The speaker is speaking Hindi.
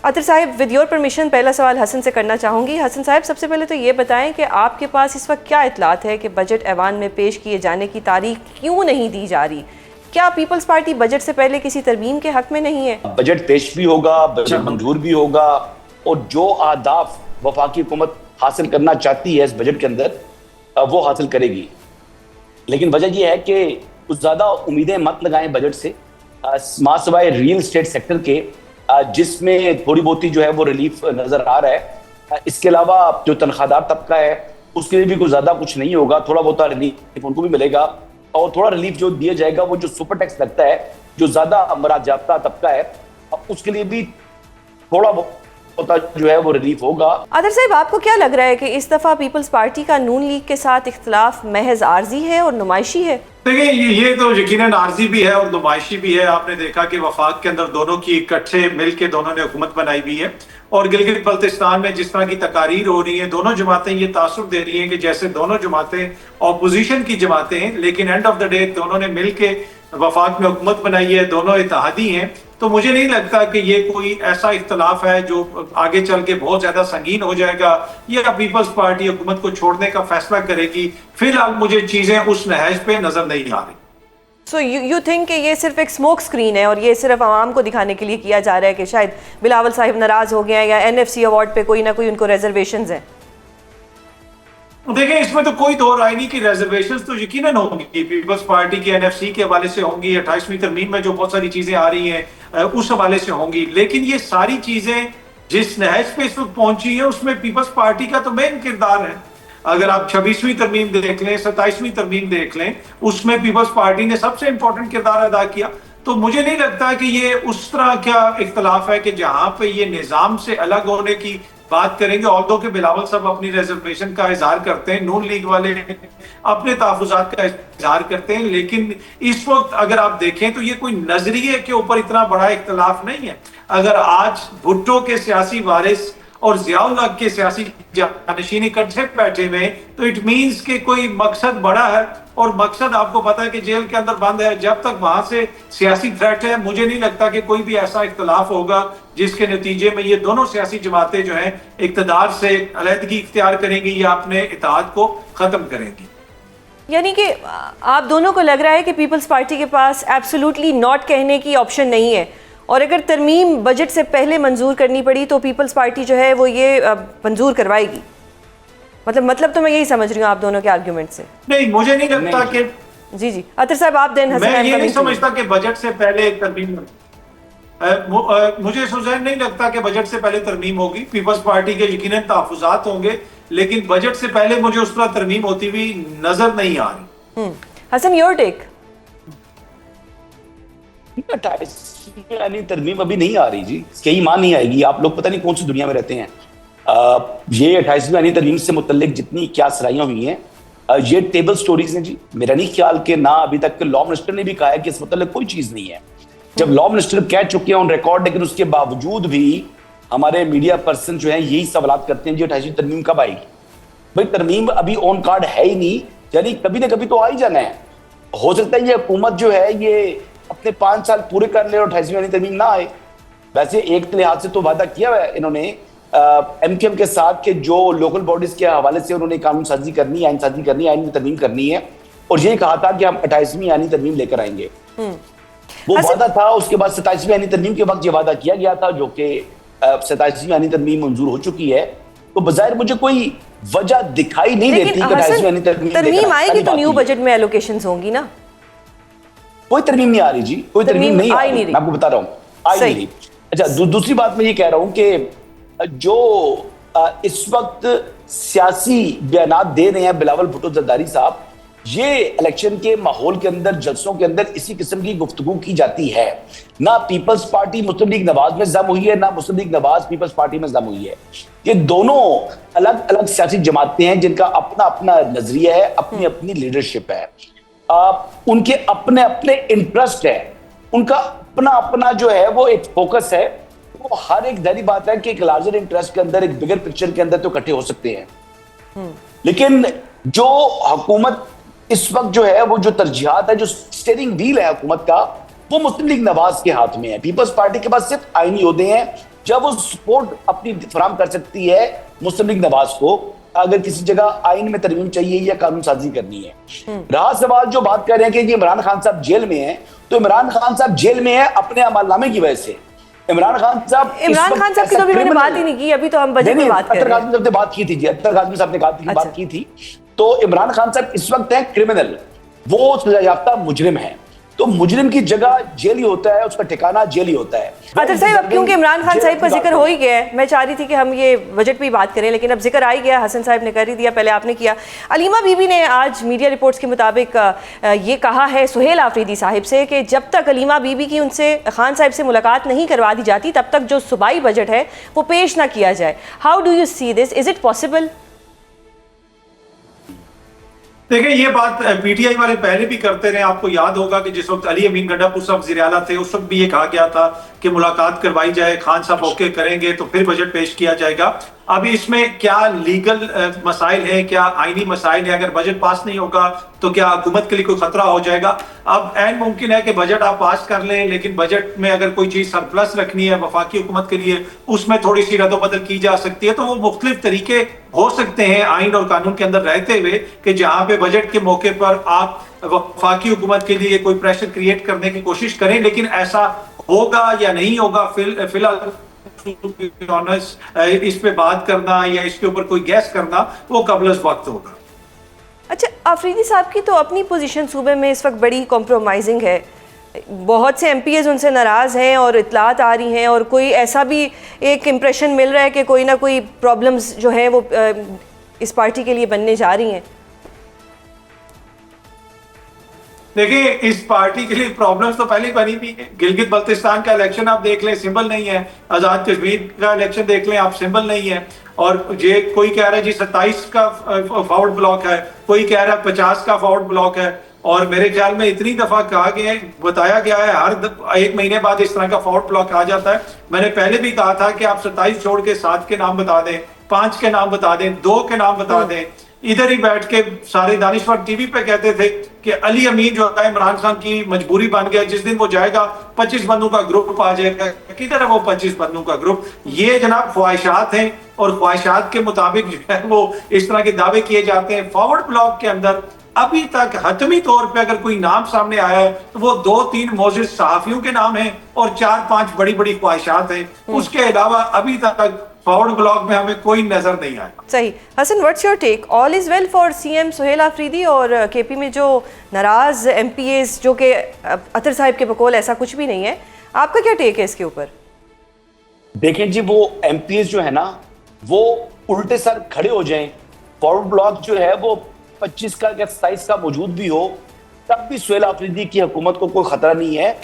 Atar Sahib, with your permission पहला सवाल हसन से करना चाहूँगी। हसन साहब, सबसे पहले तो ये बताएं कि आपके पास इस वक्त क्या इतलात है कि बजट ऐवान में पेश किए जाने की तारीख क्यों नहीं दी जा रही? क्या पीपल्स पार्टी बजट से पहले किसी तरमीम के हक में नहीं है? बजट पेश भी होगा, बजट मंजूर भी होगा, और जो अहदाफ वफाकी हुकूमत हासिल करना चाहती है इस बजट के अंदर वो हासिल करेगी। लेकिन वजह यह है कि कुछ ज़्यादा उम्मीदें मत लगाएं बजट से, सिवाय रियल स्टेट सेक्टर के जिसमें थोड़ी बहुत ही जो है वो रिलीफ नजर आ रहा है। इसके अलावा जो तनख्वाहदार तबका है उसके लिए भी कुछ ज्यादा कुछ नहीं होगा, थोड़ा बहुत रिलीफ उनको भी मिलेगा, और थोड़ा रिलीफ जो दिया जाएगा वो जो सुपर टैक्स लगता है जो ज्यादा मराजाफ्ता तबका है उसके लिए भी थोड़ा बहुत जो है वो रिलीफ होगा। आदर साहब, आपको क्या लग रहा है कि इस दफा पीपल्स पार्टी का नून लीग के साथ इख्तलाफ महज आर्जी है और नुमाइशी है? देखिए, ये तो यकीनन आर्जी भी है और नुमाइशी भी है। आपने देखा कि वफाक के अंदर दोनों की इकट्ठे मिलकर दोनों ने हुकूमत बनाई हुई है, और गिलगित बल्तिस्तान में जिस तरह की तकारीर हो रही है, दोनों जमातें ये तासुर दे रही हैं कि जैसे दोनों जमातें ऑपोजिशन की जमातें हैं, लेकिन एंड ऑफ द डे दोनों ने मिलकर वफाक में हुकूमत बनाई है, दोनों इत्तेहादी हैं। तो मुझे नहीं लगता कि ये कोई ऐसा इख्तलाफ है जो आगे चल के बहुत ज्यादा संगीन हो जाएगा या पीपल्स पार्टी हुकूमत को छोड़ने का फैसला करेगी। फिलहाल मुझे चीजें उस नहज पे नजर नहीं आ रही। सो यू थिंक कि ये सिर्फ एक स्मोक स्क्रीन है और ये सिर्फ आवाम को दिखाने के लिए किया जा रहा है कि शायद बिलावल साहिब नाराज हो गए हैं या एनएफसी अवार्ड पे कोई ना कोई उनको रिजर्वेशंस हैं? देखिए, इसमें तो कोई दो राय नहीं कि रिजर्वेशंस तो यकीनन होंगी, पीपल्स पार्टी के एनएफसी के हवाले से होंगी, 28वीं तरमीम में जो बहुत सारी चीजें आ रही हैं उस हवाले से होंगी। लेकिन ये सारी चीजें जिस नहज पे इस वक्त पहुंची है उसमें पीपल्स पार्टी का तो मेन किरदार है। अगर आप 26वीं तरमीम देख लें, 27वीं तरमीम देख लें, उसमें पीपल्स पार्टी ने सबसे इंपॉर्टेंट किरदार अदा किया। तो मुझे नहीं लगता कि ये उस तरह का इख्तलाफ है कि जहां पे ये निजाम से अलग होने की बात करेंगे। ऑल्दो के बिलावल साहब अपनी रिजर्वेशन का इजहार करते हैं, नून लीग वाले अपने तहफुजात का इजहार करते हैं, लेकिन इस वक्त अगर आप देखें तो ये कोई नजरिए के ऊपर इतना बड़ा इख्तलाफ नहीं है। अगर आज भुट्टो के सियासी वारिस और जियाउल हक के सियासी जानशीन इकट्ठे बैठे हुए तो इट मीन्स कि कोई मकसद बड़ा है, और मकसद आपको पता है कि जेल के अंदर बंद है। जब तक वहां से सियासी थ्रेट है, मुझे नहीं लगता कि कोई भी ऐसा इख्तलाफ होगा जिसके नतीजे में ये दोनों सियासी जमातें जो हैं इक़्तिदार से अलहदगी इख्तियार करेंगी या अपने इत्तेहाद को खत्म करेंगी। यानी कि आप दोनों को लग रहा है कि पीपल्स पार्टी के पास एब्सोल्युटली नॉट कहने की ऑप्शन नहीं है, और अगर तरमीम बजट से पहले मंजूर करनी पड़ी तो पीपल्स पार्टी जो है वो ये मंजूर करवाएगी। मतलब तो मैं यही समझ रही हूँ आप दोनों के आर्ग्यूमेंट से। नहीं, मुझे नहीं लगता कि जी अतर साहब आप देन। मैं ये नहीं समझता कि बजट से पहले तरमीम मुझे सुझाव नहीं लगता कि बजट से पहले तरमीम होगी। पीपल्स पार्टी के यकीनन तहफुजात होंगे, लेकिन बजट से पहले मुझे उस तरह तरमीम होती हुई नजर नहीं आ रही। Hasan, your take? यानी तरमीम अभी नहीं आ रही जी, कई माह नहीं आएगी। आप लोग पता नहीं कौन सी दुनिया में रहते हैं। ये 28वीं यानी तरमीम से मुतल्लिक जितनी क्या सराइयां हुई हैं ये टेबल स्टोरीज हैं जी। मेरा नहीं ख्याल कि ना अभी तक लॉ मिनिस्टर ने भी कहा है कि इस मुतल्लिक कोई चीज नहीं है। जब लॉ मिनिस्टर कह चुके हैं ऑन रिकॉर्ड, लेकिन उसके बावजूद भी हमारे मीडिया पर्सन जो है यही सवाल करते हैं जी 28वीं तरमीम कब आएगी। भाई तरमीम अभी ऑन कार्ड है ही नहीं, यानी कभी ना कभी तो आ ही जाना है। हो सकता है ये हुकूमत जो है ये अपने 5 साल पूरे कर ले और 28वीं तरमीम ना आए। वैसे एक लिहाज से तो वादा किया है इन्होंने एमकेएम के साथ के जो लोकल बॉडीज के हवाले से उन्होंने कानून साजी करनी है, आइन साजी करनी है, आइन में तरमीम करनी है, और ये कहा था कि हम 28वीं यानी तरमीम लेकर आएंगे। वो वादा था। उसके बाद 27वीं यानी तरमीम के वक्त ये वादा किया गया था, जो कि 27वीं यानी तरमीम मंजूर हो चुकी है। तो बजाय मुझे कोई वजह दिखाई नहीं देती कि 28वीं यानी तरमीम आएगी तो न्यू बजट में एलोकेशंस होंगी ना। कोई तरमीम नहीं आ रही जी, कोई तरमीम नहीं आ रही। मैं आपको बता रहा हूँ, आई नहीं। अच्छा, दूसरी बात मैं ये कह रहा हूँ कि जो इस वक्त सियासी बयानात दे रहे हैं बिलावल भुट्टो जरदारी साहब, ये इलेक्शन के माहौल के अंदर, जलसों के अंदर इसी किस्म की गुफ्तगू की जाती है। ना पीपल्स पार्टी मुस्लिम लीग नवाज में जम हुई है, ना मुस्लिम लीग नवाज पीपल्स पार्टी में जम हुई है। ये दोनों अलग अलग सियासी जमातें हैं जिनका अपना अपना नजरिया है, अपनी अपनी लीडरशिप है, उनके अपने अपने इंटरेस्ट है, उनका अपना अपना जो है वो एक फोकस है। वो हर एक जारी बात है कि एक लार्जर इंटरेस्ट के अंदर, एक बिगर पिक्चर के अंदर तो इकट्ठे हो सकते हैं। लेकिन जो हुकूमत इस वक्त जो है वो जो तरजीहात है, जो स्टीयरिंग व्हील है हुकूमत का, वो मुस्लिम लीग नवाज के हाथ में है। पीपल्स पार्टी के पास सिर्फ आईनी ओहदे हैं जब वो सपोर्ट अपनी फराम कर सकती है मुस्लिम लीग नवाज को, अगर किसी जगह आइन में तरमीम चाहिए या कानून साजी करनी है। रहा सवाल जो बात कर रहे हैं कि इमरान खान साहब जेल में हैं, तो इमरान खान साहब जेल में है अपने अमलनामे की वजह से। इमरान खान साहब की तो अभी मैंने बात ही नहीं की, अभी तो हम बजट में बात कर रहे हैं। अख्तर काज़मी साहब ने बात की थी जी, अख्तर काज़मी साहब ने बात की थी। तो इमरान खान साहब इस वक्त हैं क्रिमिनल, वो सजा याफ्ता मुजरिम है, तो मुजरिम की जगह जेल ही होता है, उसका ठिकाना जेल ही होता है। अतर साहब, अब क्योंकि इमरान खान साहब का जिक्र हो ही गया है, मैं चाह रही थी कि हम ये बजट पे ही बात करें, लेकिन अब जिक्र आ ही गया, हसन साहब ने कर ही दिया, पहले आपने किया। अलीमा बीबी ने आज मीडिया रिपोर्ट्स के मुताबिक ये कहा है सुहेल आफरीदी साहिब से कि जब तक अलीमा बीबी की उनसे खान साहब से मुलाकात नहीं करवा दी जाती, तब तक जो सूबाई बजट है वो पेश ना किया जाए। How do you see this, is it possible? देखिए, ये बात पीटीआई वाले पहले भी करते रहे। आपको याद होगा कि जिस वक्त अली अमीन गंडापुर साहब वज़ीर आला थे, उस वक्त भी ये कहा गया था कि मुलाकात करवाई जाए, खान साहब ओके करेंगे तो फिर बजट पेश किया जाएगा। अभी इसमें क्या लीगल मसाइल है, क्या आईनी मसाइल है? अगर बजट पास नहीं होगा तो क्या हुकूमत के लिए कोई खतरा हो जाएगा? अब ऐन मुमकिन है कि बजट आप पास कर लें, लेकिन बजट में अगर कोई चीज सरप्लस रखनी है वफाकी हुकूमत के लिए, उसमें थोड़ी सी रद्द-बदल की जा सकती है। तो वो मुख्तलिफ तरीके हो सकते हैं आइन और कानून के अंदर रहते हुए कि जहां पे बजट के मौके पर आप वफाकी हुकूमत के लिए कोई प्रेशर क्रिएट करने की कोशिश करें, लेकिन ऐसा होगा या नहीं होगा फिलहाल इस पे बात करना या इसके ऊपर कोई गैस करना वो कबल वक्त होगा। अच्छा, आफरीदी साहब की तो अपनी पोजीशन सूबे में इस वक्त बड़ी कॉम्प्रोमाइजिंग है, बहुत से एमपीएस उनसे नाराज़ हैं और इतलात आ रही हैं, और कोई ऐसा भी एक इम्प्रेशन मिल रहा है कि कोई ना कोई प्रॉब्लम्स जो है वो इस पार्टी के लिए बनने जा रही हैं। देखिए, इस पार्टी के लिए प्रॉब्लम्स तो पहले ही बनी थी। गिलगित बल्तिस्तान का इलेक्शन आप देख लें, सिंबल नहीं है। आजाद कश्मीर का इलेक्शन देख लें आप, सिंबल नहीं है। और ये कोई कह रहा है जी 27 का फॉरवर्ड ब्लॉक है, कोई कह रहा है 50 का फॉरवर्ड ब्लॉक है। और मेरे ख्याल में इतनी दफा कहा गया है, बताया गया है, हर एक महीने बाद इस तरह का फॉरवर्ड ब्लॉक आ जाता है। मैंने पहले भी कहा था कि आप 27 छोड़ के 7 के नाम बता दें, 5 के नाम बता दें, 2 के नाम बता दें। इधर ही बैठ के सारे दानिश्वर टीवी पे कहते थे कि अली अमीन जो है इमरान खान की मजबूरी बन गया, जिस दिन वो जाएगा 25 बंदों का ग्रुप आ जाएगा। किधर है वो 25 बंदों का ग्रुप? ये जनाब ख्वाहिशात हैं, और ख्वाहिशात के मुताबिक जो है वो इस तरह के दावे किए जाते हैं। फॉरवर्ड ब्लॉक के अंदर अभी तक हतमी तौर पे अगर कोई नाम सामने आया है तो वो 2-3 मोजिज़ सहाफियों के नाम हैं और 4-5 बड़ी बड़ी ख्वाहिशात हैं। उसके अलावा अभी तक फॉरवर्ड ब्लॉक में हमें कोई नजर नहीं आया। सही। Hasan, what's your take? All is well for CM Suhail Afridi, और केपी में जो नाराज एमपीएस, जो कि अतर साहब के बकौल ऐसा कुछ भी नहीं है, आपका क्या टेक है इसके ऊपर? देखें जी, वो एमपीएस जो है ना वो उल्टे सर खड़े हो जाएं, फॉरवर्ड ब्लॉक जो है वो 25 का या 27 का मौजूद भी हो, तब भी सुहेल आफरीदी की हुकूमत को कोई खतरा नहीं है।